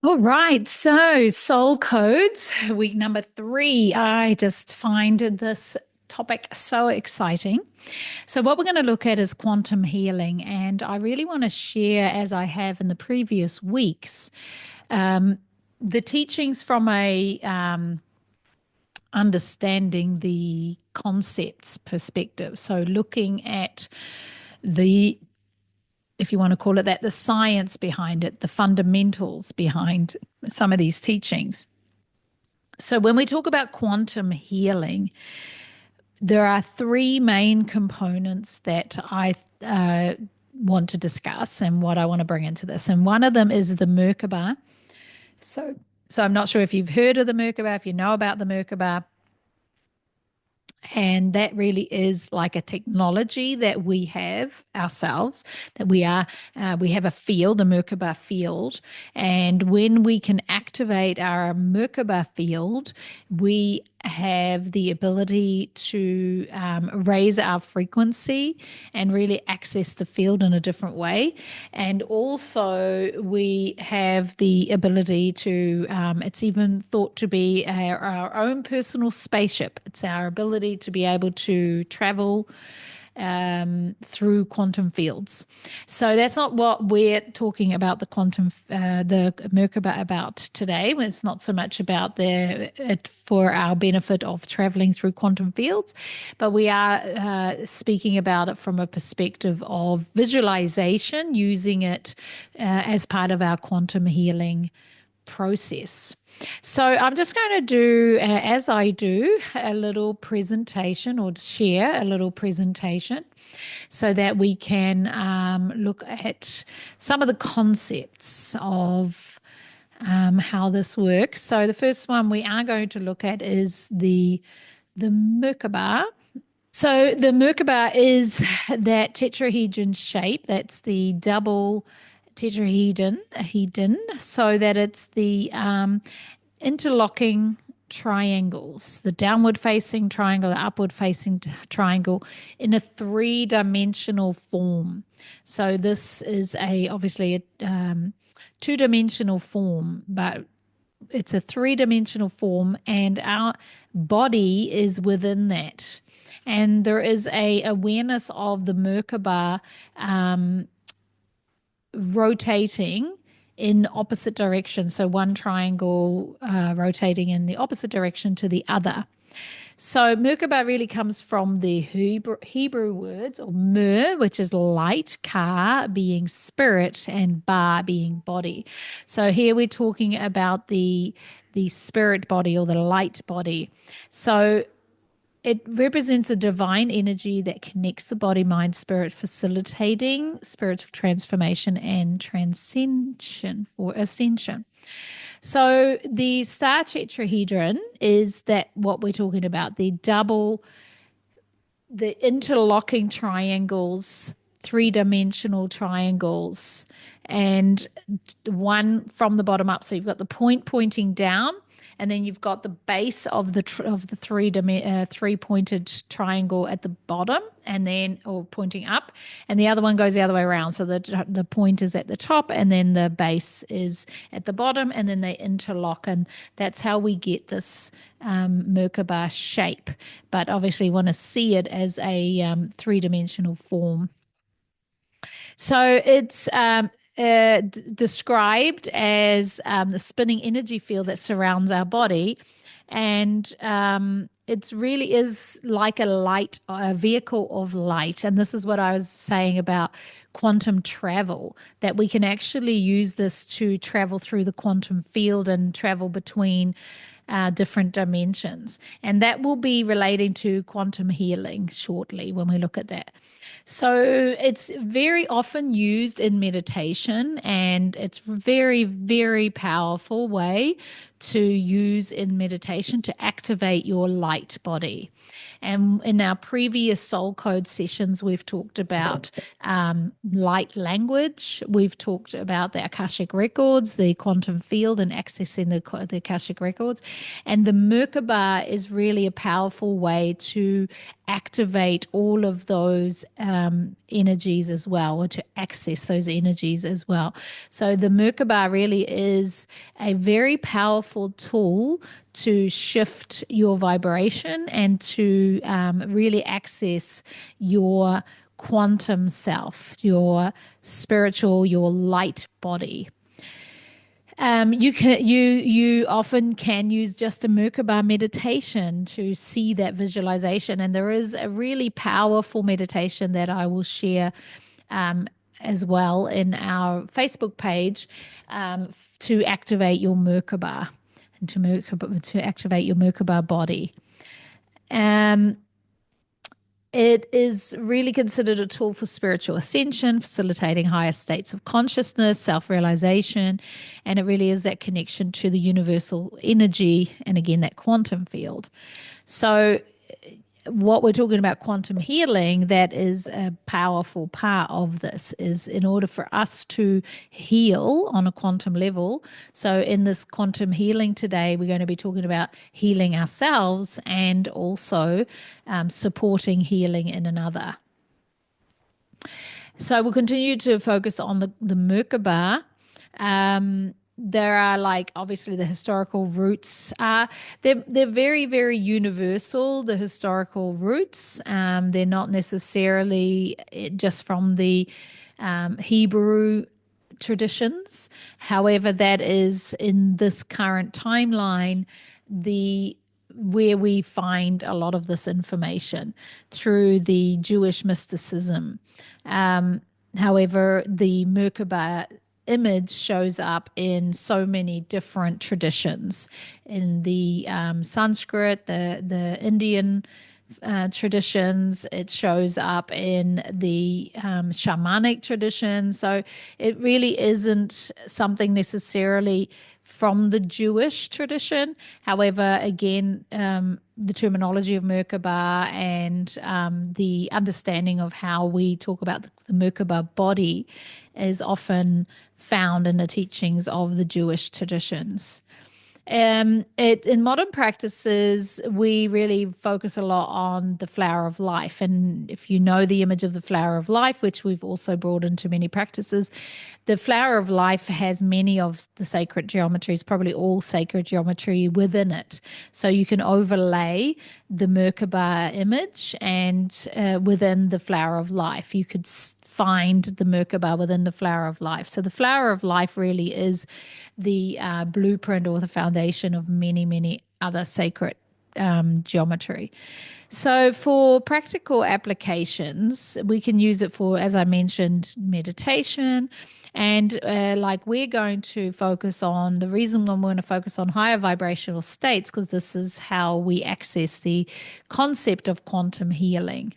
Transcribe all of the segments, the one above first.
All right, so soul codes, week number three. I just find this topic so exciting. So, what we're going to look at is quantum healing, and I really want to share, as I have in the previous weeks, um, the teachings from a understanding the concepts perspective. So, looking at the if you want to call it that, the science behind it, the fundamentals behind some of these teachings. So, when we talk about quantum healing, there are three main components that I want to discuss and what I want to bring into this. And one of them is the Merkaba. So, so I'm not sure if you've heard of the Merkaba, if you know about the Merkaba. And that really is like a technology that we have ourselves, that we have a field, a Merkaba field. And when we can activate our Merkaba field, we have the ability to raise our frequency and really access the field in a different way. And also, we have the ability to, it's even thought to be our own personal spaceship. It's our ability to be able to travel through quantum fields. So that's not what we're talking about the Merkaba about today. It's not so much about it for our benefit of traveling through quantum fields, but we are speaking about it from a perspective of visualization, using it as part of our quantum healing process. So I'm just going to do, as I do, a little presentation or share a little presentation so that we can look at some of the concepts of how this works. So the first one we are going to look at is the Merkaba. So the Merkaba is that tetrahedron shape. That's the double tetrahedron, so that it's the interlocking triangles, the downward facing triangle, the upward facing triangle in a three-dimensional form. So this is obviously a two-dimensional form, but it's a three-dimensional form, and our body is within that. And there is a awareness of the Merkaba rotating in opposite directions. So one triangle rotating in the opposite direction to the other. So Merkaba really comes from the Hebrew words, or Mer, which is light, Ka being spirit, and Ba being body. So here we're talking about the spirit body or the light body. So it represents a divine energy that connects the body, mind, spirit, facilitating spiritual transformation and transcension or ascension. So the star tetrahedron is that what we're talking about, the interlocking triangles, three-dimensional triangles, and one from the bottom up. So you've got the point pointing down, and then you've got the base of the three pointed triangle at the bottom, and then or pointing up, and the other one goes the other way around. So the point is at the top, and then the base is at the bottom, and then they interlock, and that's how we get this Merkaba shape. But obviously, you want to see it as a three-dimensional form. So it's described as the spinning energy field that surrounds our body. And it really is like a vehicle of light. And this is what I was saying about quantum travel, that we can actually use this to travel through the quantum field and travel between different dimensions. And that will be relating to quantum healing shortly when we look at that. So it's very often used in meditation, and it's very, very powerful way to use in meditation to activate your light body. And in our previous soul code sessions, we've talked about light language. We've talked about the Akashic records, the quantum field, and accessing the Akashic records. And the Merkaba is really a powerful way to activate all of those energies as well, or to access those energies as well. So the Merkaba really is a very powerful tool to shift your vibration and to really access your quantum self, your spiritual, your light body. You often can use just a Merkaba meditation to see that visualization, and there is a really powerful meditation that I will share as well in our Facebook page to activate your Merkaba and to activate your Merkaba body. It is really considered a tool for spiritual ascension, facilitating higher states of consciousness, self-realization, and it really is that connection to the universal energy and again that quantum field. So what we're talking about quantum healing, that is a powerful part of this, is in order for us to heal on a quantum level. So in this quantum healing today, we're going to be talking about healing ourselves and also supporting healing in another. So we'll continue to focus on the Merkaba. There are, like, obviously the historical roots are they're very, very universal, the historical roots. They're not necessarily just from the Hebrew traditions. However, that is in this current timeline where we find a lot of this information through the Jewish mysticism. However, the Merkaba image shows up in so many different traditions, in the Sanskrit, the Indian traditions. It shows up in the shamanic tradition. So it really isn't something necessarily from the Jewish tradition. However, again, the terminology of Merkaba and the understanding of how we talk about the Merkaba body is often found in the teachings of the Jewish traditions. In modern practices, we really focus a lot on the flower of life. And if you know the image of the flower of life, which we've also brought into many practices, the flower of life has many of the sacred geometries, probably all sacred geometry within it. So you can overlay the Merkaba image and within the flower of life, you could find the Merkaba within the flower of life. So the flower of life really is the blueprint or the foundation of many, many other sacred geometry. So for practical applications, we can use it for, as I mentioned, meditation. And like we're going to focus on, the reason why we're going to focus on higher vibrational states, because this is how we access the concept of quantum healing.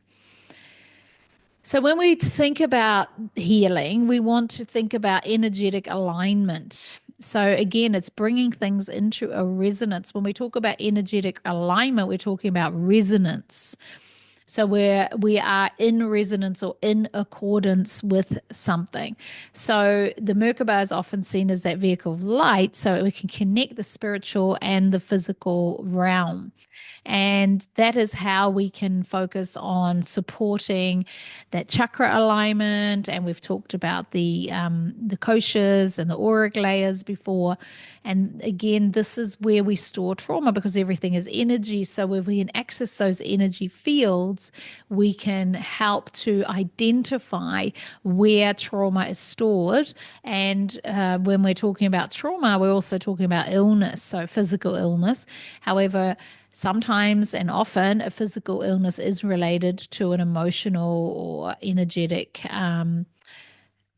So when we think about healing, we want to think about energetic alignment. So again, it's bringing things into a resonance. When we talk about energetic alignment, we're talking about resonance. So we are in resonance or in accordance with something. So the Merkaba is often seen as that vehicle of light, so we can connect the spiritual and the physical realm. And that is how we can focus on supporting that chakra alignment. And we've talked about the koshas and the auric layers before. And again, this is where we store trauma, because everything is energy. So if we can access those energy fields, we can help to identify where trauma is stored. And when we're talking about trauma, we're also talking about illness, so physical illness. However, sometimes and often a physical illness is related to an emotional or energetic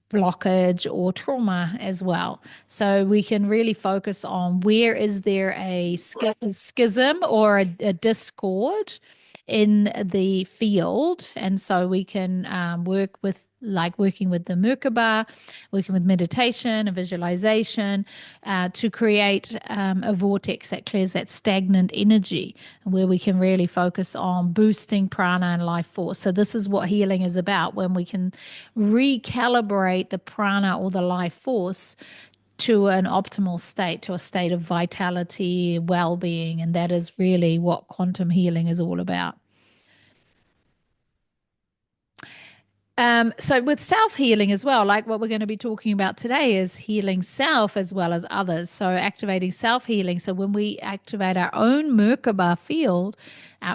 blockage or trauma as well. So we can really focus on where is there a schism or a discord in the field. And so we can work with, like working with the Merkaba, working with meditation and visualization to create a vortex that clears that stagnant energy, where we can really focus on boosting prana and life force. So this is what healing is about, when we can recalibrate the prana or the life force to an optimal state, to a state of vitality, well-being. And that is really what quantum healing is all about. So with self-healing as well, like what we're going to be talking about today is healing self as well as others. So activating self-healing. So when we activate our own Merkaba field,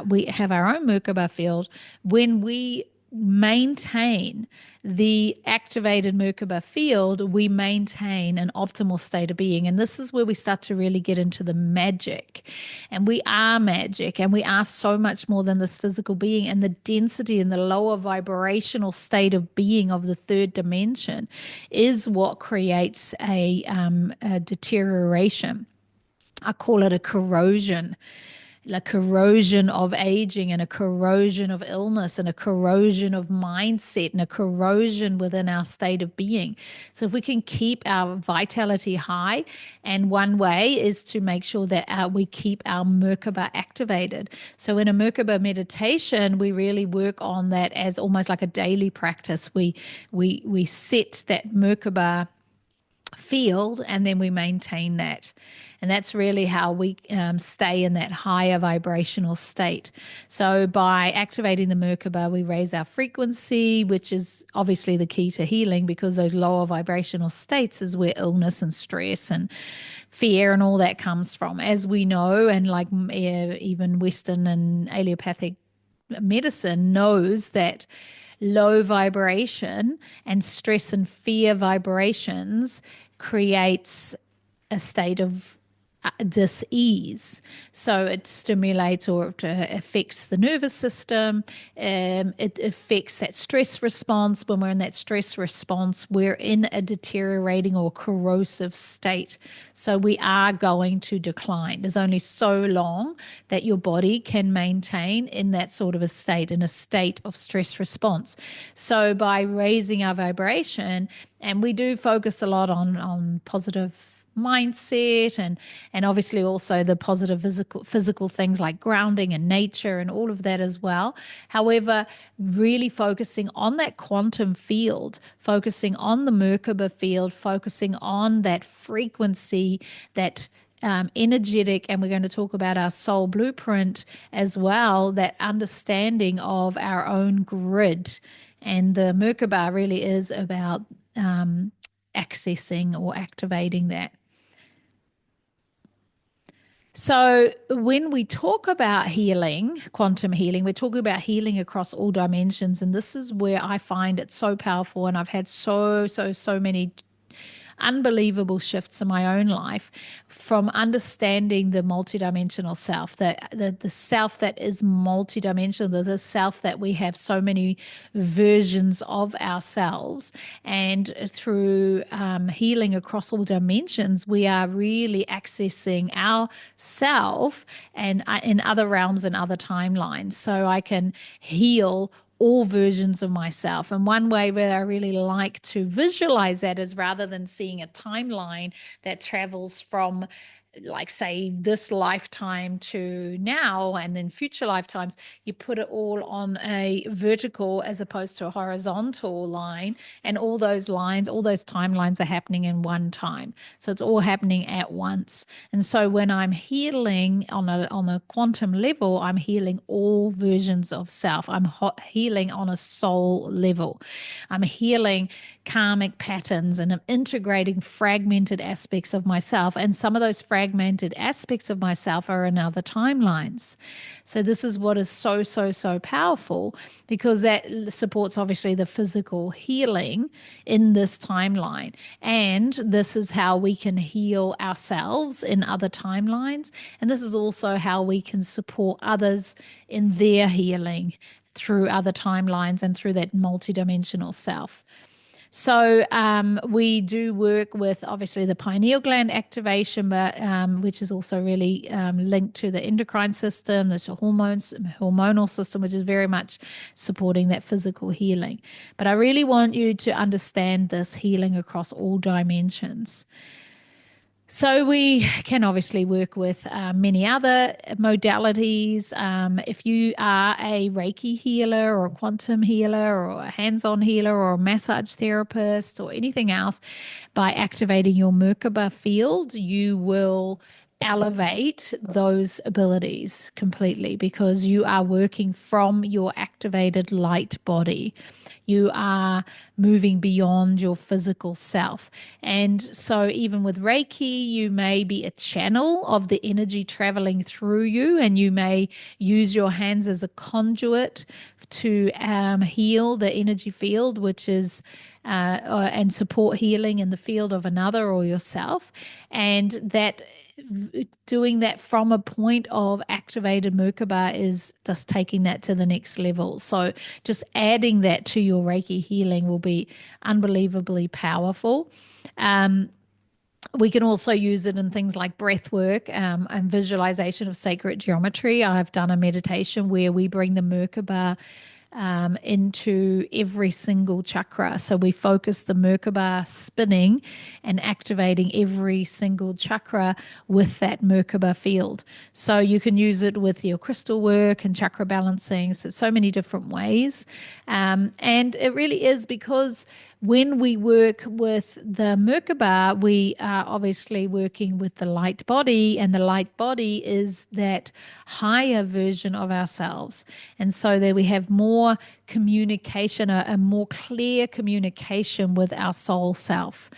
we have our own Merkaba field. When we maintain the activated Merkaba field, we maintain an optimal state of being. And this is where we start to really get into the magic. And we are magic, and we are so much more than this physical being. And the density and the lower vibrational state of being of the third dimension is what creates a deterioration. I call it a corrosion of aging, and a corrosion of illness, and a corrosion of mindset, and a corrosion within our state of being. So if we can keep our vitality high, and one way is to make sure that we keep our Merkaba activated. So in a Merkaba meditation, we really work on that as almost like a daily practice. We set that Merkaba field, and then we maintain that. And that's really how we stay in that higher vibrational state. So by activating the Merkaba, we raise our frequency, which is obviously the key to healing, because those lower vibrational states is where illness and stress and fear and all that comes from, as we know. And like even Western and allopathic medicine knows that low vibration and stress and fear vibrations creates a state of dis-ease. So it stimulates or it affects the nervous system. It affects that stress response. When we're in that stress response, we're in a deteriorating or corrosive state. So we are going to decline. There's only so long that your body can maintain in that sort of a state, in a state of stress response. So by raising our vibration, and we do focus a lot on positive mindset, and obviously also the positive physical things like grounding and nature and all of that as well. However, really focusing on that quantum field, focusing on the Merkaba field, focusing on that frequency, that energetic, and we're going to talk about our soul blueprint as well, that understanding of our own grid. And the Merkaba really is about accessing or activating that. So when we talk about healing, quantum healing, we're talking about healing across all dimensions. And this is where I find it so powerful. And I've had so many unbelievable shifts in my own life from understanding the multidimensional self, the self that is multidimensional, the self that we have so many versions of ourselves. And through healing across all dimensions, we are really accessing our self and in other realms and other timelines. So I can heal all versions of myself. And one way where I really like to visualize that is, rather than seeing a timeline that travels from, like, say, this lifetime to now and then future lifetimes, you put it all on a vertical as opposed to a horizontal line, and all those lines, all those timelines are happening in one time. So it's all happening at once. And so when I'm healing on a quantum level, I'm healing all versions of self. I'm healing on a soul level. I'm healing karmic patterns, and I'm integrating fragmented aspects of myself. And some of those fragmented aspects of myself are in other timelines. So this is what is so powerful, because that supports obviously the physical healing in this timeline. And this is how we can heal ourselves in other timelines. And this is also how we can support others in their healing through other timelines and through that multidimensional self. So we do work with obviously the pineal gland activation, but which is also really linked to the endocrine system, the hormonal system, which is very much supporting that physical healing. But I really want you to understand this healing across all dimensions. So we can obviously work with many other modalities. If you are a Reiki healer or a quantum healer or a hands-on healer or a massage therapist or anything else, by activating your Merkaba field, you will elevate those abilities completely, because you are working from your activated light body. You are moving beyond your physical self. And so, even with Reiki, you may be a channel of the energy traveling through you, and you may use your hands as a conduit to heal the energy field, which is and support healing in the field of another or yourself. And that doing that from a point of activated Merkaba is just taking that to the next level. So just adding that to your Reiki healing will be unbelievably powerful. We can also use it in things like breath work and visualization of sacred geometry. I've done a meditation where we bring the Merkaba into every single chakra. So we focus the Merkaba spinning and activating every single chakra with that Merkaba field. So you can use it with your crystal work and chakra balancing. So many different ways. And it really is because when we work with the Merkaba, we are obviously working with the light body, and the light body is that higher version of ourselves. And so that we have more communication, a more clear communication with our soul self.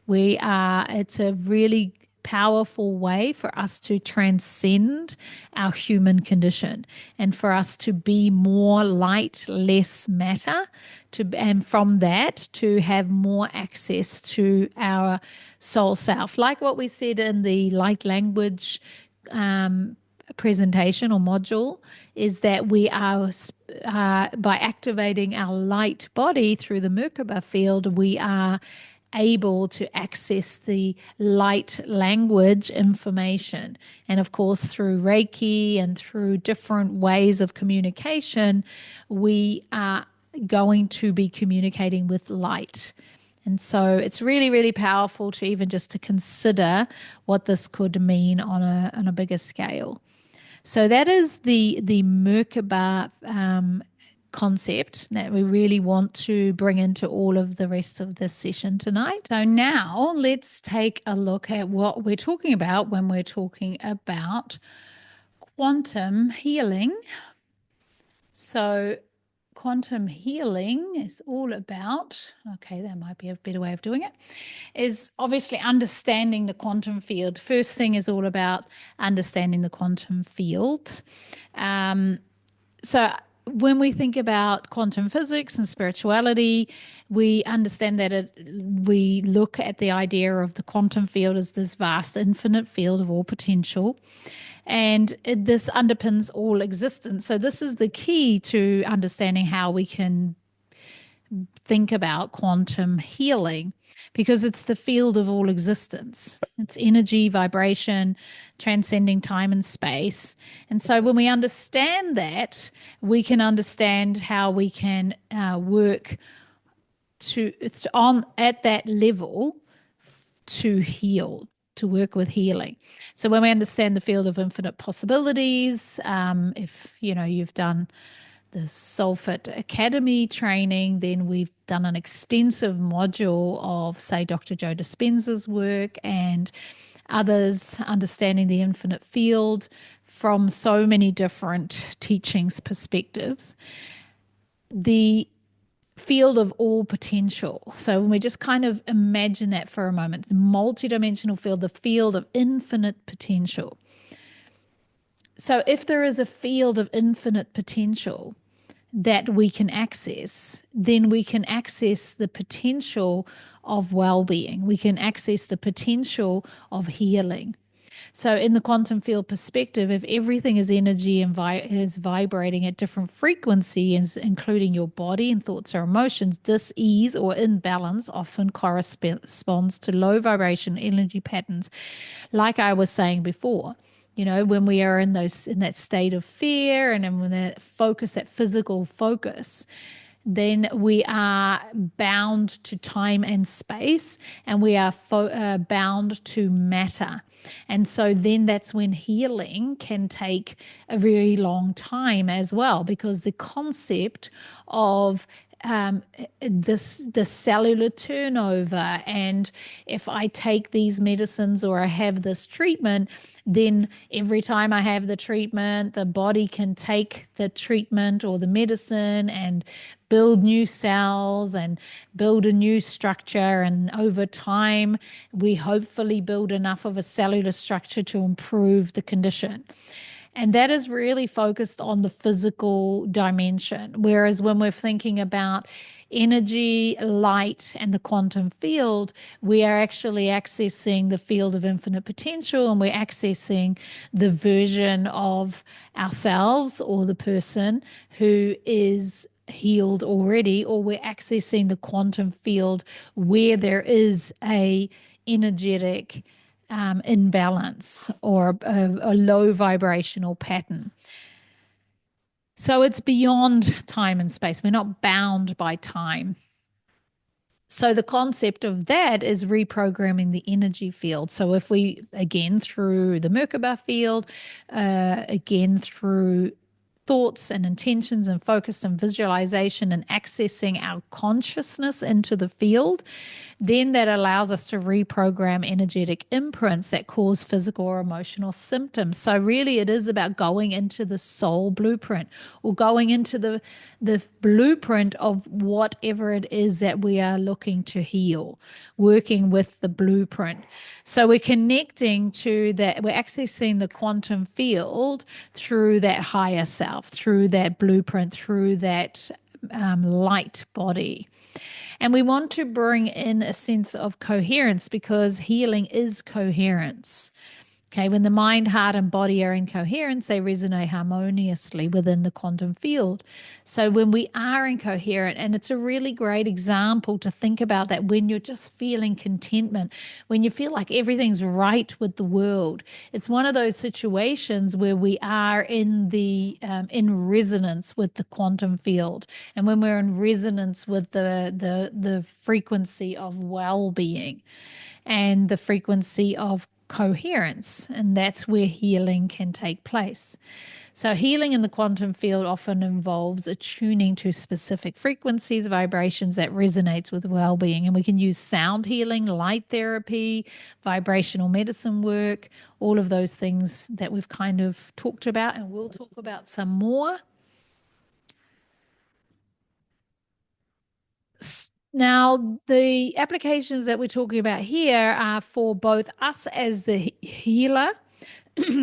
It's a really powerful way for us to transcend our human condition and for us to be more light, less matter, and from that to have more access to our soul self. Like what we said in the light language presentation or module, is that we are by activating our light body through the Merkaba field, we are able to access the light language information. And of course, through Reiki and through different ways of communication, we are going to be communicating with light. And so it's really, really powerful to even just to consider what this could mean on a bigger scale. So that is the Merkaba concept that we really want to bring into all of the rest of this session tonight. So now let's take a look at what we're talking about when we're talking about quantum healing. So quantum healing is all about, okay, that might be a better way of doing it, is obviously understanding the quantum field. First thing is all about understanding the quantum field. So when we think about quantum physics and spirituality, we understand that we look at the idea of the quantum field as this vast, infinite field of all potential. And this underpins all existence. So this is the key to understanding how we can think about quantum healing, because it's the field of all existence. It's energy, vibration, transcending time and space. And so when we understand that, we can understand how we can work at that level to heal, to work with healing. So when we understand the field of infinite possibilities, if you've done the Soulfit Academy training, then we've done an extensive module of, say, Dr. Joe Dispenza's work and others, understanding the infinite field from so many different teachings perspectives. The field of all potential. So when we just kind of imagine that for a moment, the multidimensional field, the field of infinite potential. So if there is a field of infinite potential that we can access, then we can access the potential of well-being. We can access the potential of healing. So in the quantum field perspective, if everything is energy and is vibrating at different frequencies, including your body and thoughts or emotions, dis-ease or imbalance often corresponds to low vibration energy patterns. Like I was saying before, when we are in that state of fear and when that physical focus, then we are bound to time and space, and we are bound to matter. And so then that's when healing can take a very long time as well, because the concept of the cellular turnover. And if I take these medicines or I have this treatment, then every time I have the treatment, the body can take the treatment or the medicine and build new cells and build a new structure. And over time, we hopefully build enough of a cellular structure to improve the condition. And that is really focused on the physical dimension. Whereas when we're thinking about energy, light, and the quantum field, we are actually accessing the field of infinite potential, and we're accessing the version of ourselves or the person who is healed already, or we're accessing the quantum field where there is a energetic imbalance or a low vibrational pattern. So it's beyond time and space. We're not bound by time. So the concept of that is reprogramming the energy field. So if we, again, through the Merkaba field, again, through thoughts and intentions and focus and visualization and accessing our consciousness into the field, then that allows us to reprogram energetic imprints that cause physical or emotional symptoms. So really it is about going into the soul blueprint, or going into the blueprint of whatever it is that we are looking to heal, working with the blueprint. So we're connecting to that, we're accessing the quantum field through that higher self, through that blueprint, through that light body. And we want to bring in a sense of coherence, because healing is coherence. Okay, when the mind, heart, and body are in coherence, they resonate harmoniously within the quantum field. So when we are incoherent, and it's a really great example to think about that when you're just feeling contentment, when you feel like everything's right with the world, it's one of those situations where we are in resonance with the quantum field. And when we're in resonance with the frequency of well-being and the frequency of coherence, and that's where healing can take place. So healing in the quantum field often involves attuning to specific frequencies, vibrations that resonates with well-being. And we can use sound healing, light therapy, vibrational medicine work, all of those things that we've kind of talked about, and we'll talk about some more. Now, the applications that we're talking about here are for both us as the healer.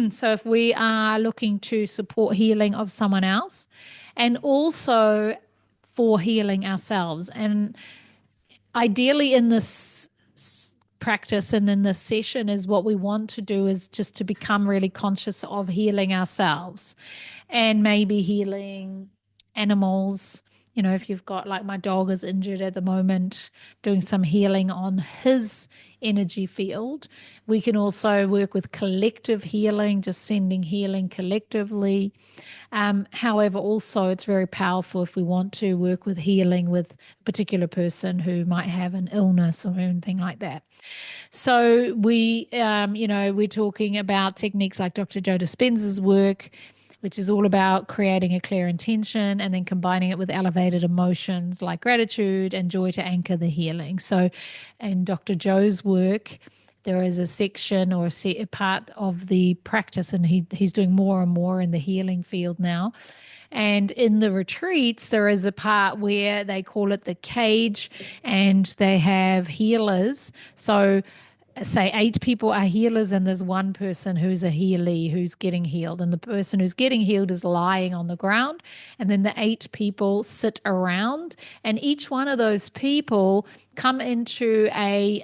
So if we are looking to support healing of someone else, and also for healing ourselves. And ideally in this practice and in this session, is what we want to do is just to become really conscious of healing ourselves, and maybe healing animals. You know, if you've got, like, my dog is injured at the moment, doing some healing on his energy field. We can also work with collective healing, just sending healing collectively. However, also it's very powerful if we want to work with healing with a particular person who might have an illness or anything like that. So we're talking about techniques like Dr. Joe Dispenza's work, which is all about creating a clear intention and then combining it with elevated emotions like gratitude and joy to anchor the healing. So in Dr. Joe's work, there is a section or a part of the practice, and he's doing more and more in the healing field now. And in the retreats, there is a part where they call it the cage, and they have healers. So say 8 people are healers, and there's one person who's a healee who's getting healed, and the person who's getting healed is lying on the ground, and then the 8 people sit around, and each one of those people come into a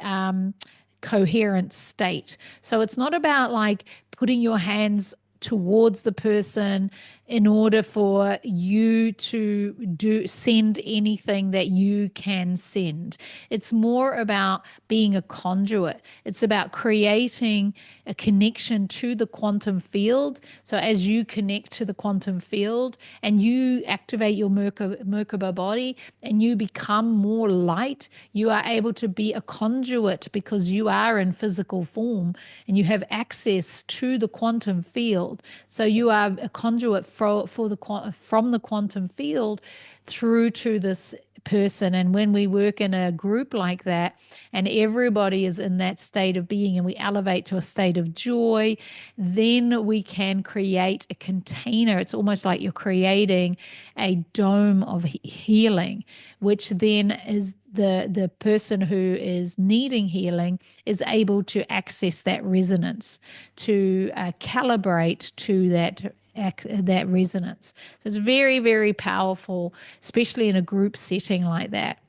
coherent state. So it's not about like putting your hands towards the person in order for you to send anything that you can send. It's more about being a conduit. It's about creating a connection to the quantum field. So as you connect to the quantum field and you activate your Merkaba body and you become more light, you are able to be a conduit, because you are in physical form and you have access to the quantum field. So you are a conduit from the quantum field through to this person. And when we work in a group like that and everybody is in that state of being and we elevate to a state of joy, then we can create a container. It's almost like you're creating a dome of healing, which then is the person who is needing healing is able to access that resonance, to calibrate to that resonance. So it's very, very powerful, especially in a group setting like that.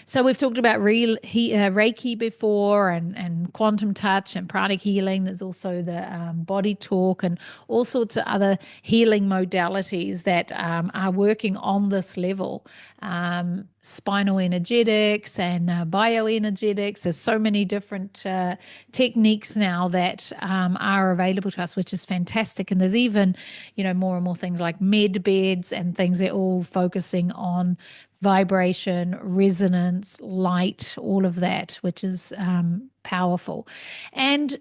So we've talked about Reiki before, and quantum touch and pranic healing. There's also the body talk and all sorts of other healing modalities that are working on this level. Spinal energetics and bioenergetics. There's so many different techniques now that are available to us, which is fantastic. And there's even, more and more things like med beds and things that are all focusing on vibration, resonance, light, all of that, which is powerful. And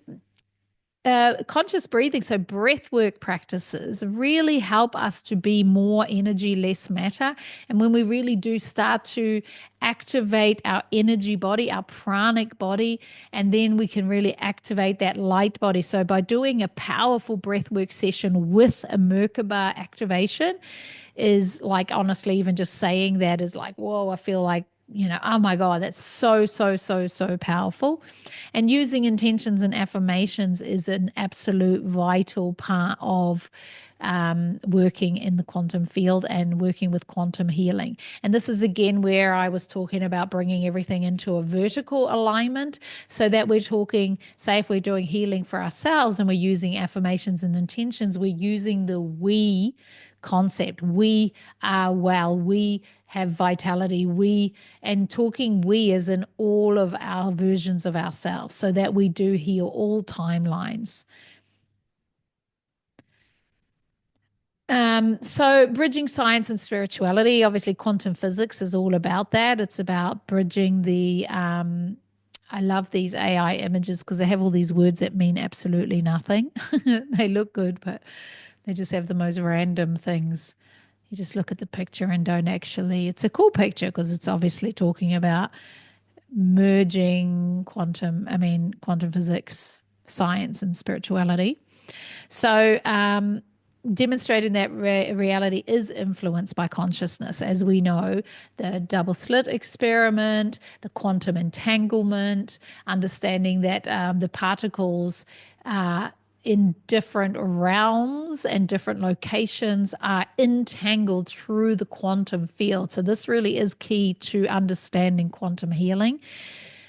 conscious breathing, so breath work practices really help us to be more energy, less matter. And when we really do start to activate our energy body, our pranic body, and then we can really activate that light body. So by doing a powerful breath work session with a Merkaba activation is like, honestly, even just saying that is like, whoa, I feel like, oh my God, that's so, so, so, so powerful. And using intentions and affirmations is an absolute vital part of working in the quantum field and working with quantum healing. And this is again where I was talking about bringing everything into a vertical alignment, so that we're talking, say if we're doing healing for ourselves and we're using affirmations and intentions, we're using the we concept. We are well, we have vitality, and talking we as in all of our versions of ourselves, so that we do heal all timelines. So bridging science and spirituality, obviously quantum physics is all about that. It's about bridging the, I love these AI images because they have all these words that mean absolutely nothing. They look good, but they just have the most random things. You just look at the picture and don't actually, it's a cool picture because it's obviously talking about merging quantum physics, science, and spirituality. So, demonstrating that reality is influenced by consciousness. As we know, the double slit experiment, the quantum entanglement, understanding that the particles in different realms and different locations are entangled through the quantum field. So this really is key to understanding quantum healing.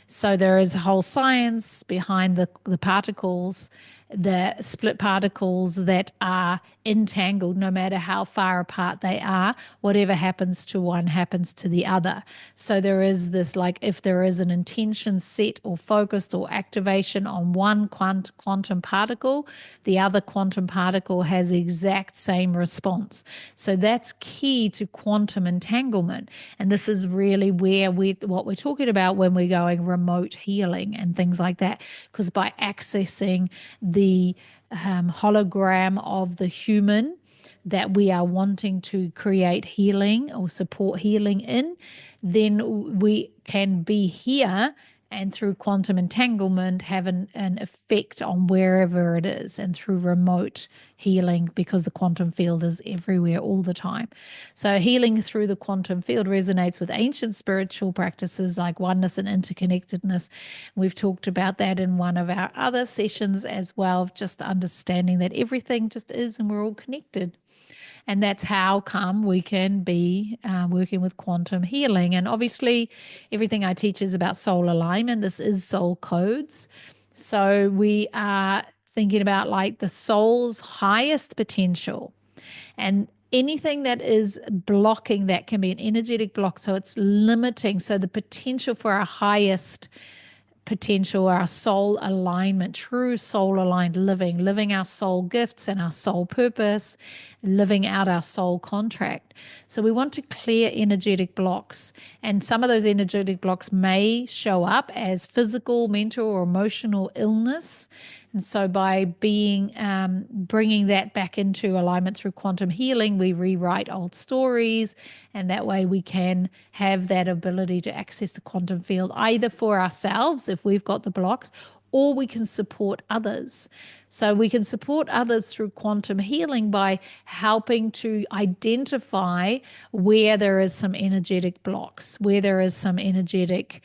So there is a whole science behind the particles, the split particles that are entangled no matter how far apart they are. Whatever happens to one happens to the other. So there is this, like, if there is an intention set or focused or activation on one quantum particle, the other quantum particle has the exact same response. So that's key to quantum entanglement. And this is really where what we're talking about when we're going remote healing and things like that, because by accessing the hologram of the human that we are wanting to create healing or support healing in, then we can be here and through quantum entanglement have an effect on wherever it is, and through remote healing, because the quantum field is everywhere all the time. So healing through the quantum field resonates with ancient spiritual practices like oneness and interconnectedness. We've talked about that in one of our other sessions as well, of just understanding that everything just is and we're all connected. And that's how come we can be working with quantum healing. And obviously, everything I teach is about soul alignment. This is soul codes. So we are thinking about like the soul's highest potential. And anything that is blocking that can be an energetic block. So it's limiting. So the potential for our highest potential, our soul alignment, true soul aligned living our soul gifts and our soul purpose, living out our soul contract. So we want to clear energetic blocks. And some of those energetic blocks may show up as physical, mental, or emotional illness. And so by bringing that back into alignment through quantum healing, we rewrite old stories, and that way we can have that ability to access the quantum field either for ourselves if we've got the blocks, or we can support others. So we can support others through quantum healing by helping to identify where there is some energetic blocks, where there is some energetic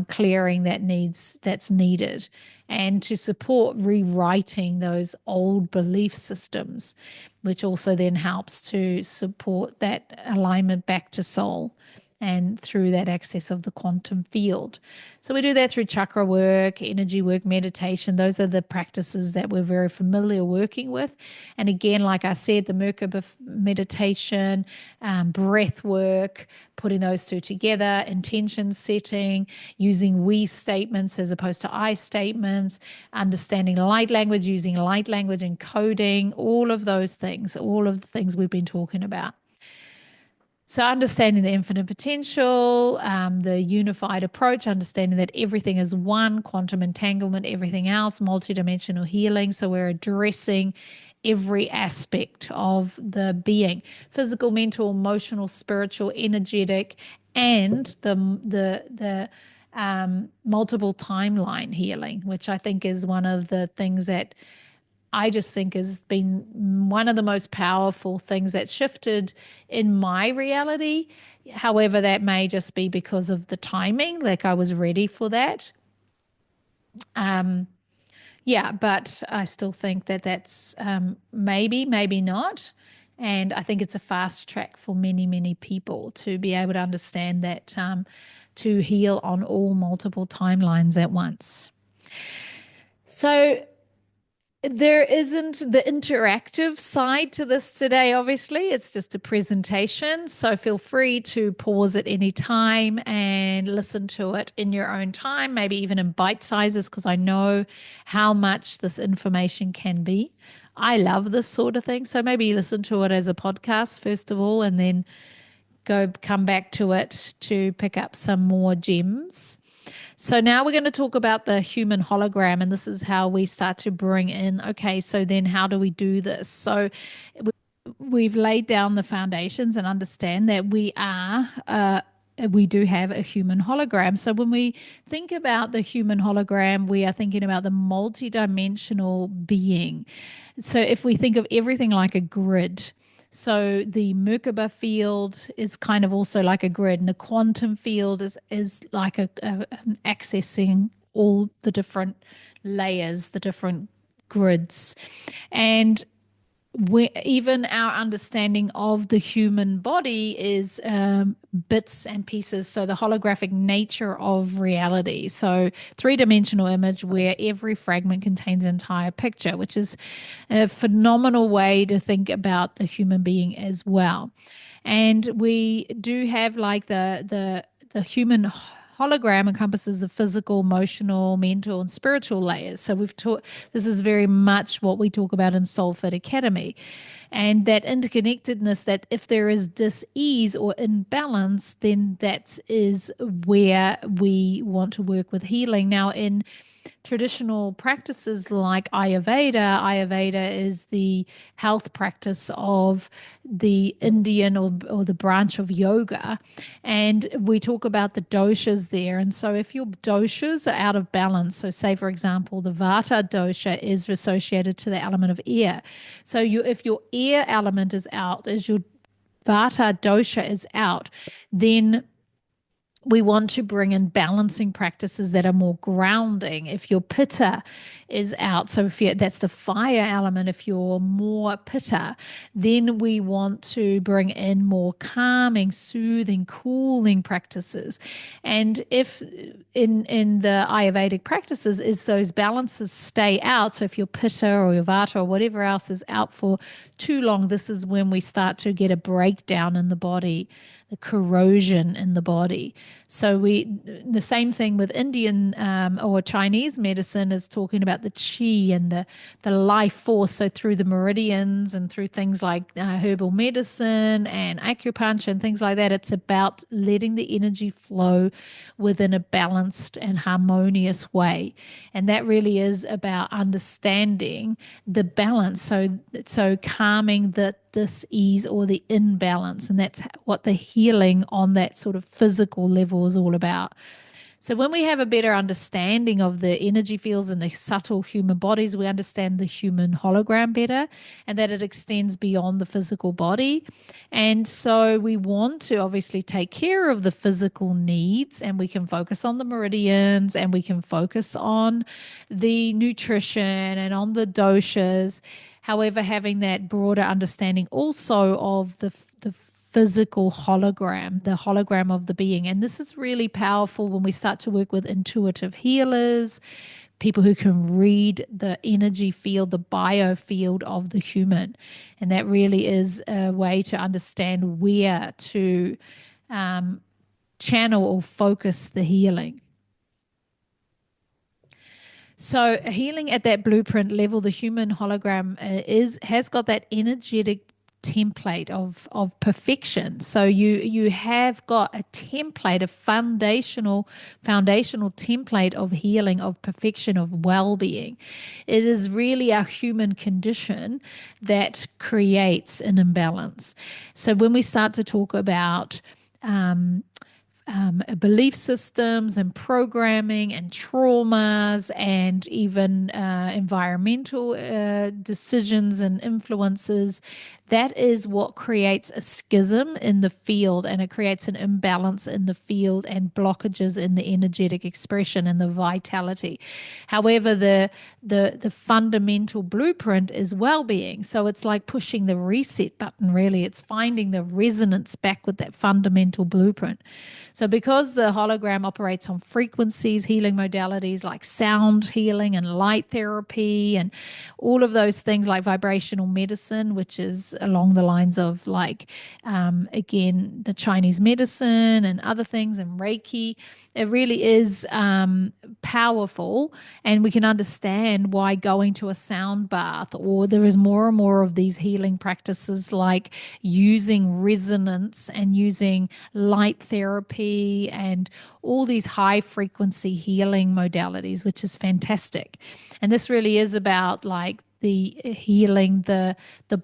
clearing that's needed, and to support rewriting those old belief systems, which also then helps to support that alignment back to soul and through that access of the quantum field. So we do that through chakra work, energy work, meditation. Those are the practices that we're very familiar working with. And again, like I said, the Merkaba meditation, breath work, putting those two together, intention setting, using we statements as opposed to I statements, understanding light language, using light language and coding, all of those things, all of the things we've been talking about. So understanding the infinite potential, the unified approach, understanding that everything is one, quantum entanglement, everything else, multidimensional healing. So we're addressing every aspect of the being, physical, mental, emotional, spiritual, energetic, and the multiple timeline healing, which I think is one of the things that I just think has been one of the most powerful things that shifted in my reality. However, that may just be because of the timing, like I was ready for that. Yeah, but I still think that that's maybe not. And I think it's a fast track for many, many people to be able to understand that, to heal on all multiple timelines at once. So there isn't the interactive side to this today, obviously. It's just a presentation. So feel free to pause at any time and listen to it in your own time, maybe even in bite sizes, because I know how much this information can be. I love this sort of thing. So maybe listen to it as a podcast, first of all, and then come back to it to pick up some more gems. So now we're going to talk about the human hologram, and this is how we start to bring in, okay, so then how do we do this? So we've laid down the foundations and understand that we do have a human hologram. So when we think about the human hologram, we are thinking about the multidimensional being. So if we think of everything like a grid, so the Merkaba field is kind of also like a grid, and the quantum field is like accessing all the different layers, the different grids. And even our understanding of the human body is bits and pieces. So the holographic nature of reality. So three-dimensional image where every fragment contains an entire picture, which is a phenomenal way to think about the human being as well. And we do have like the human hologram encompasses the physical, emotional, mental, and spiritual layers. So this is very much what we talk about in Soulfit Academy. And that interconnectedness, that if there is dis-ease or imbalance, then that is where we want to work with healing. Now, in traditional practices like Ayurveda is the health practice of the Indian or the branch of yoga. And we talk about the doshas there. And so if your doshas are out of balance, so say, for example, the Vata dosha is associated to the element of air. So if your air element is out, as your Vata dosha is out, then we want to bring in balancing practices that are more grounding. If your pitta is out, so that's the fire element, if you're more pitta, then we want to bring in more calming, soothing, cooling practices. And if in the Ayurvedic practices is those balances stay out, so if your pitta or your vata or whatever else is out for too long, this is when we start to get a breakdown in the body. the corrosion in the body. So the same thing with Indian or Chinese medicine is talking about the chi and the life force. So through the meridians and through things like herbal medicine and acupuncture and things like that, it's about letting the energy flow within a balanced and harmonious way. And that really is about understanding the balance. So calming the dis-ease or the imbalance. And that's what the healing on that sort of physical level is all about. So when we have a better understanding of the energy fields and the subtle human bodies, we understand the human hologram better and that it extends beyond the physical body. And so we want to obviously take care of the physical needs, and we can focus on the meridians, and we can focus on the nutrition and on the doshas. However, having that broader understanding also of the physical hologram, the hologram of the being. And this is really powerful when we start to work with intuitive healers, people who can read the energy field, the biofield of the human. And that really is a way to understand where to channel or focus the healing. So healing at that blueprint level, the human hologram has got that energetic template of perfection. So you have got a template, a foundational template of healing, of perfection, of well-being. It is really our human condition that creates an imbalance. So when we start to talk about belief systems and programming and traumas and even environmental decisions and influences, that is what creates a schism in the field, and it creates an imbalance in the field and blockages in the energetic expression and the vitality. However, the fundamental blueprint is well-being. So it's like pushing the reset button, really. It's finding the resonance back with that fundamental blueprint. So because the hologram operates on frequencies, healing modalities like sound healing and light therapy and all of those things like vibrational medicine, which is along the lines of like, again, the Chinese medicine and other things and Reiki, it really is powerful. And we can understand why going to a sound bath, or there is more and more of these healing practices like using resonance and using light therapy and all these high frequency healing modalities, which is fantastic. And this really is about like the healing the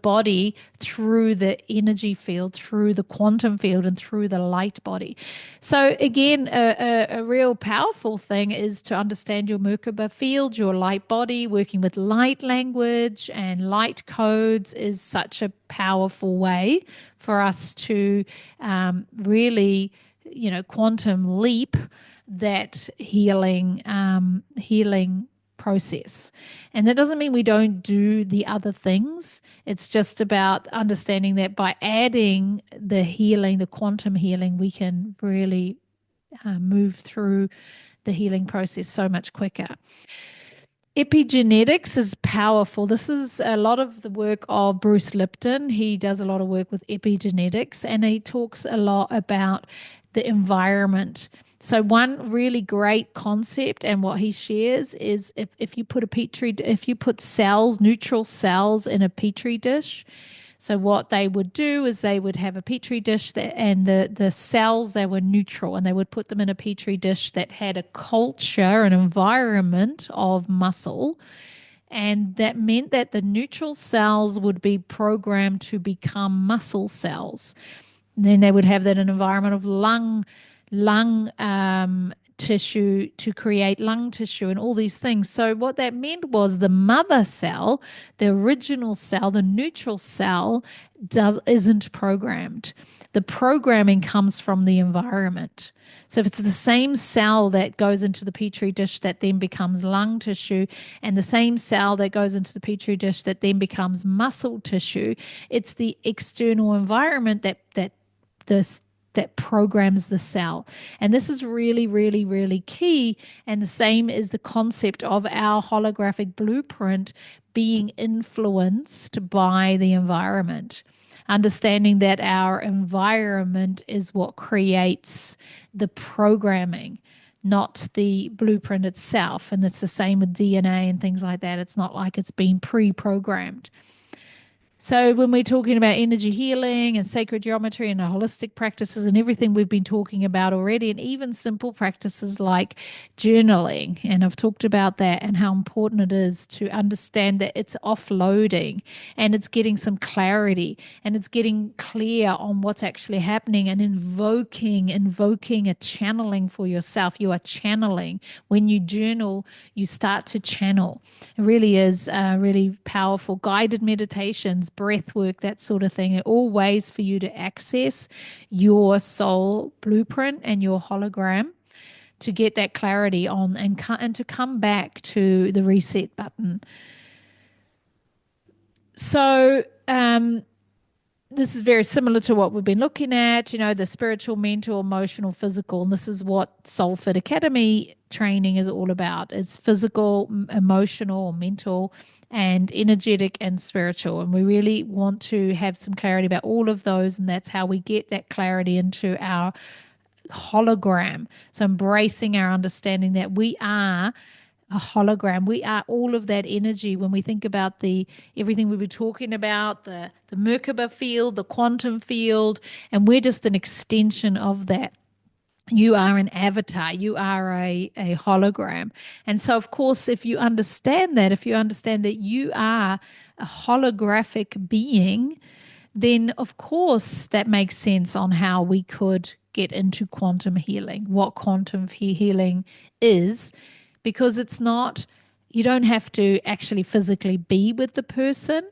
body through the energy field, through the quantum field, and through the light body. So again, a real powerful thing is to understand your Merkaba field, your light body. Working with light language and light codes is such a powerful way for us to really, quantum leap that healing process. And that doesn't mean we don't do the other things. It's just about understanding that by adding the healing, the quantum healing, we can really move through the healing process so much quicker. Epigenetics is powerful. This is a lot of the work of Bruce Lipton. He does a lot of work with epigenetics, and he talks a lot about the environment. So one really great concept, and what he shares, is if you put cells, neutral cells, in a petri dish. So what they would do is they would have a petri dish and the cells, they were neutral, and they would put them in a petri dish that had a culture, an environment of muscle. And that meant that the neutral cells would be programmed to become muscle cells. And then they would have that an environment of lung tissue to create lung tissue and all these things. So what that meant was the mother cell, the original cell, the neutral cell isn't programmed. The programming comes from the environment. So if it's the same cell that goes into the petri dish that then becomes lung tissue, and the same cell that goes into the petri dish that then becomes muscle tissue, it's the external environment that programs the cell. And this is really, really, really key. And the same is the concept of our holographic blueprint being influenced by the environment. understanding that our environment is what creates the programming, not the blueprint itself. And it's the same with DNA and things like that. It's not like it's been pre-programmed. So, when we're talking about energy healing and sacred geometry and holistic practices and everything we've been talking about already, and even simple practices like journaling, and I've talked about that and how important it is to understand that it's offloading and it's getting some clarity and it's getting clear on what's actually happening and invoking a channeling for yourself. You are channeling. When you journal, you start to channel. It really is really powerful. Guided meditations, breath work, that sort of thing, are all ways for you to access your soul blueprint and your hologram to get that clarity on and to come back to the reset button. So, this is very similar to what we've been looking at, the spiritual, mental, emotional, physical. And this is what Soul Fit Academy training is all about. It's physical, emotional, mental, and energetic and spiritual. And we really want to have some clarity about all of those. And that's how we get that clarity into our hologram. So embracing our understanding that we are a hologram. We are all of that energy. When we think about everything we were talking about, the Merkaba field, the quantum field, and we're just an extension of that. You are an avatar. You are a hologram. And so, of course, if you understand that you are a holographic being, then of course that makes sense on how we could get into quantum healing, what quantum healing is, because it's not, you don't have to actually physically be with the person,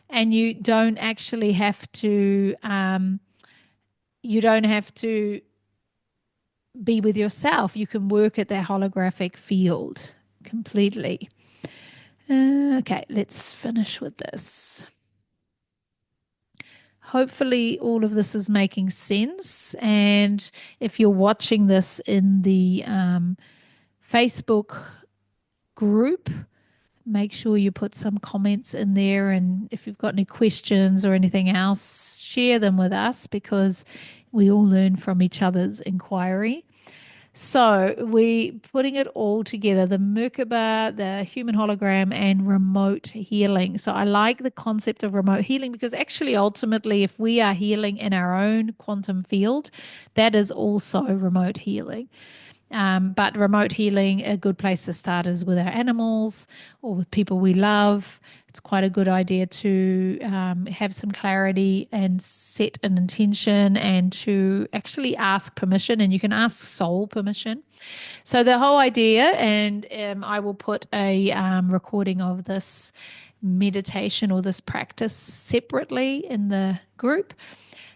and you don't actually have to, be with yourself. You can work at that holographic field completely. Okay, let's finish with this. Hopefully all of this is making sense. And if you're watching this in the Facebook group, make sure you put some comments in there. And if you've got any questions or anything else, share them with us, because we all learn from each other's inquiry. So we're putting it all together, the Merkaba, the human hologram, and remote healing. So I like the concept of remote healing, because actually, ultimately, if we are healing in our own quantum field, that is also remote healing. But remote healing, a good place to start is with our animals or with people we love. It's quite a good idea to have some clarity and set an intention, and to actually ask permission. And you can ask soul permission. So the whole idea, and I will put a recording of this meditation or this practice separately in the group.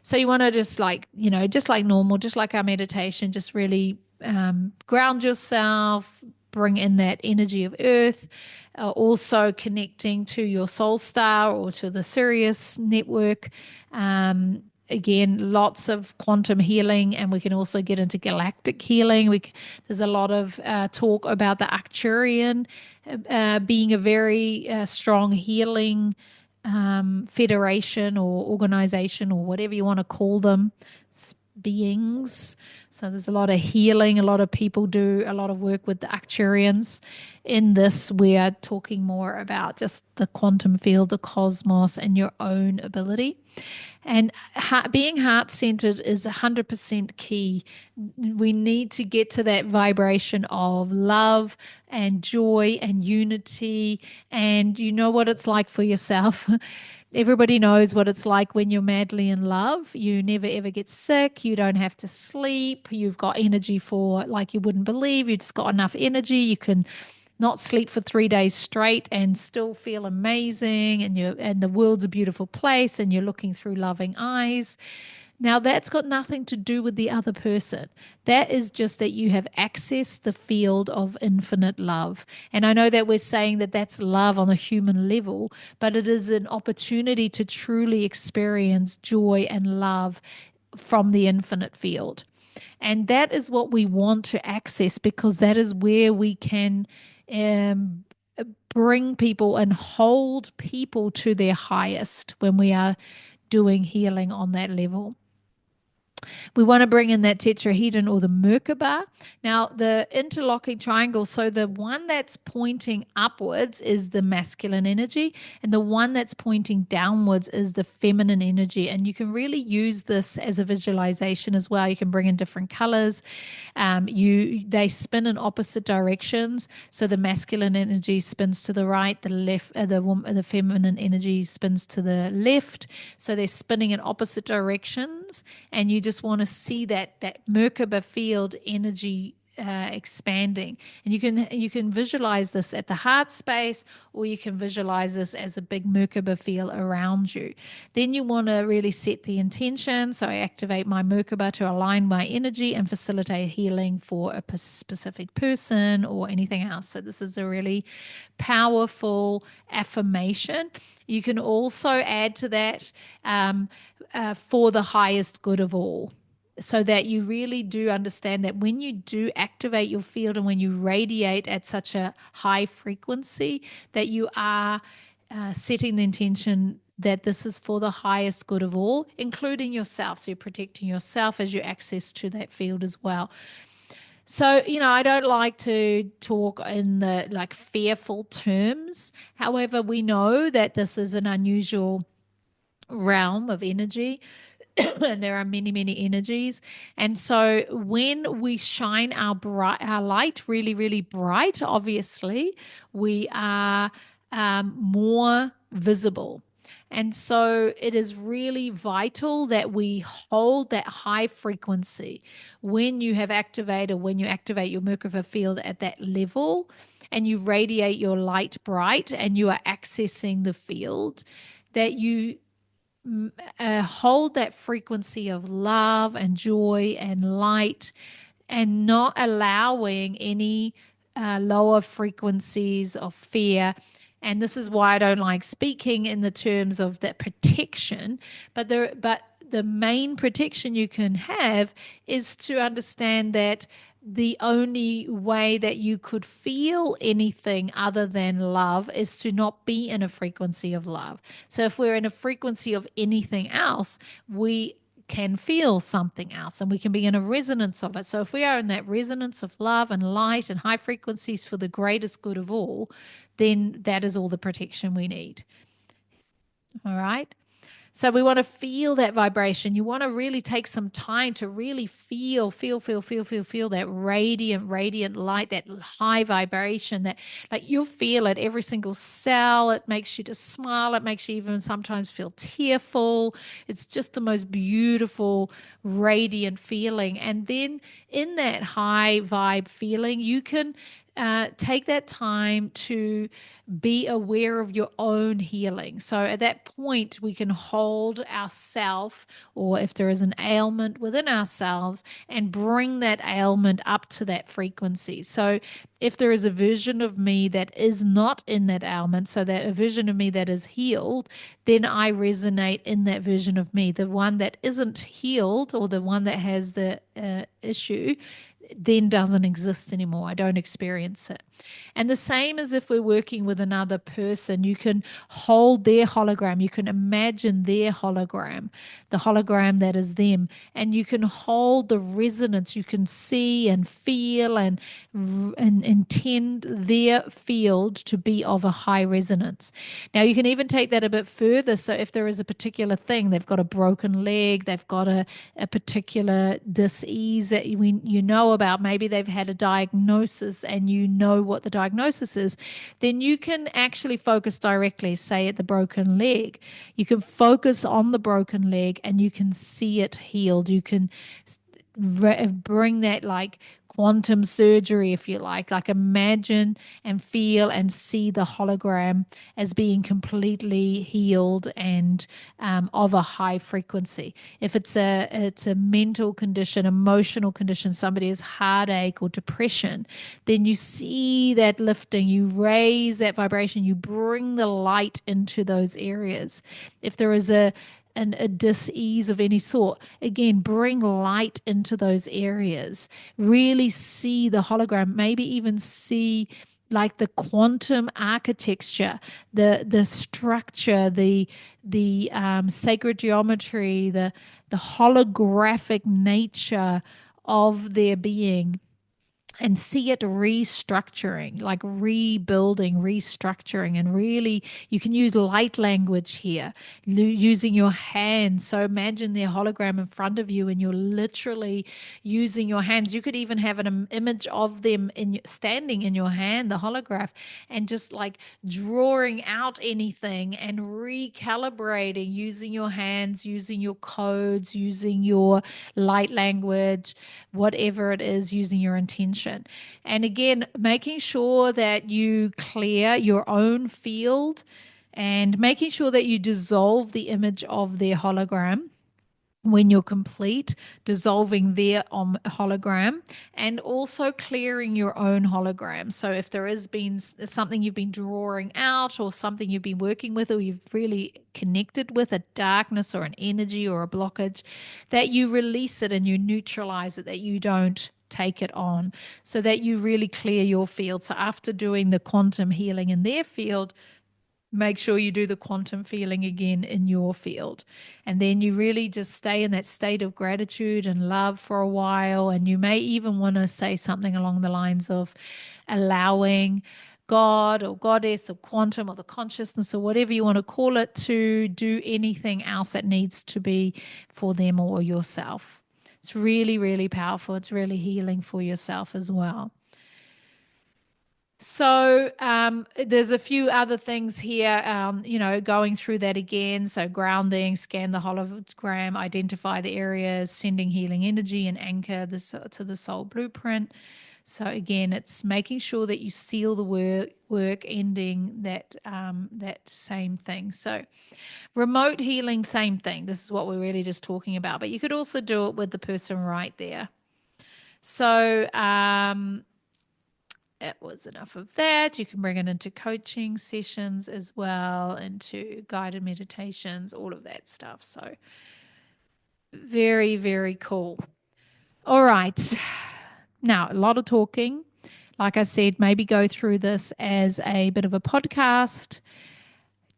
So you want to just like normal, just like our meditation, just really ground yourself, bring in that energy of earth, also connecting to your soul star or to the Sirius network. Again, lots of quantum healing, and we can also get into galactic healing. There's a lot of talk about the Arcturian being a very strong healing federation or organization, or whatever you want to call them, beings. So there's a lot of healing. A lot of people do a lot of work with the Arcturians. In this, we are talking more about just the quantum field, the cosmos, and your own ability. And being heart-centered is 100% key. We need to get to that vibration of love and joy and unity. And you know what it's like for yourself. Everybody knows what it's like when you're madly in love. You never ever get sick. You don't have to sleep. You've got energy for like you wouldn't believe. You just got enough energy. You can not sleep for 3 days straight and still feel amazing. And the world's a beautiful place, and you're looking through loving eyes. Now, that's got nothing to do with the other person. That is just that you have accessed the field of infinite love. And I know that we're saying that that's love on a human level, but it is an opportunity to truly experience joy and love from the infinite field. And that is what we want to access, because that is where we can bring people and hold people to their highest, when we are doing healing on that level. We want to bring in that tetrahedron or the Merkaba. Now, the interlocking triangle, so the one that's pointing upwards is the masculine energy, and the one that's pointing downwards is the feminine energy. And you can really use this as a visualization as well. You can bring in different colors. They spin in opposite directions. So the masculine energy spins to the right, the feminine energy spins to the left. So they're spinning in opposite directions, and you just want to see that Merkaba field energy expanding. And you can visualize this at the heart space, or you can visualize this as a big Merkaba field around you. Then you want to really set the intention. So I activate my Merkaba to align my energy and facilitate healing for a specific person or anything else. So this is a really powerful affirmation. You can also add to that for the highest good of all, so that you really do understand that when you do activate your field and when you radiate at such a high frequency, that you are setting the intention that this is for the highest good of all, including yourself. So you're protecting yourself as you access to that field as well. So, I don't like to talk in the like fearful terms. However, we know that this is an unusual realm of energy. And there are many, many energies. And so when we shine our light really, really bright, obviously, we are more visible. And so it is really vital that we hold that high frequency when you activate your Merkaba field at that level, and you radiate your light bright and you are accessing the field, that you hold that frequency of love and joy and light, and not allowing any lower frequencies of fear. And this is why I don't like speaking in the terms of that protection, but the main protection you can have is to understand that the only way that you could feel anything other than love is to not be in a frequency of love. So if we're in a frequency of anything else, we can feel something else, and we can be in a resonance of it. So if we are in that resonance of love and light and high frequencies for the greatest good of all, then that is all the protection we need. All right. So we want to feel that vibration. You want to really take some time to really feel that radiant light, that high vibration, that like you'll feel it every single cell. It makes you just smile. It makes you even sometimes feel tearful. It's just the most beautiful, radiant feeling. And then in that high vibe feeling, you can take that time to be aware of your own healing. So at that point, we can hold ourself, or if there is an ailment within ourselves, and bring that ailment up to that frequency. So if there is a version of me that is not in that ailment, so that a version of me that is healed, then I resonate in that version of me. The one that isn't healed, or the one that has the issue, then doesn't exist anymore. I don't experience it. And the same as if we're working with another person, you can hold their hologram, you can imagine their hologram, the hologram that is them, and you can hold the resonance. You can see and feel and intend their field to be of a high resonance. Now, you can even take that a bit further. So if there is a particular thing, they've got a broken leg, they've got a particular dis-ease that you know about, maybe they've had a diagnosis and you know what the diagnosis is, then you can actually focus directly, say, at the broken leg. You can focus on the broken leg and you can see it healed. You can bring that like quantum surgery, if you like imagine and feel and see the hologram as being completely healed and of a high frequency. If it's a mental condition, emotional condition, somebody has heartache or depression, then you see that lifting, you raise that vibration, you bring the light into those areas. If there is a dis-ease of any sort, again, bring light into those areas. Really see the hologram, maybe even see like the quantum architecture, the structure, the sacred geometry, the holographic nature of their being, and see it restructuring, like rebuilding, restructuring. And really, you can use light language here, using your hands. So imagine their hologram in front of you, and you're literally using your hands. You could even have an image of them standing in your hand, the holograph, and just like drawing out anything and recalibrating using your hands, using your codes, using your light language, whatever it is, using your intention. And again, making sure that you clear your own field and making sure that you dissolve the image of their hologram when you're complete, dissolving their hologram, and also clearing your own hologram. So if there has been something you've been drawing out, or something you've been working with, or you've really connected with, a darkness or an energy or a blockage, that you release it and you neutralize it, that you don't take it on, so that you really clear your field. So after doing the quantum healing in their field, make sure you do the quantum feeling again in your field. And then you really just stay in that state of gratitude and love for a while. And you may even want to say something along the lines of allowing God or goddess or quantum or the consciousness or whatever you want to call it to do anything else that needs to be for them or yourself. It's really, really powerful. It's really healing for yourself as well. So there's a few other things here, going through that again. So grounding, scan the hologram, identify the areas, sending healing energy, and anchor to the soul blueprint. So again, it's making sure that you seal the work, ending that same thing. So remote healing, same thing. This is what we're really just talking about. But you could also do it with the person right there. So it was enough of that. You can bring it into coaching sessions as well, into guided meditations, all of that stuff. So very, very cool. All right. Now, a lot of talking. Like I said, maybe go through this as a bit of a podcast,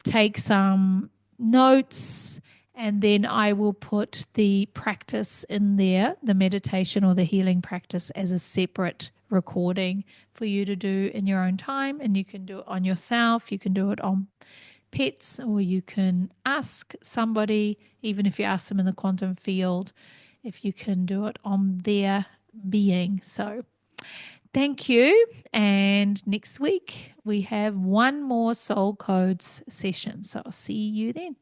take some notes, and then I will put the practice in there, the meditation or the healing practice, as a separate recording for you to do in your own time. And you can do it on yourself, you can do it on pets, or you can ask somebody, even if you ask them in the quantum field, if you can do it on their being. So thank you. And next week we have one more Soul Codes session. So I'll see you then.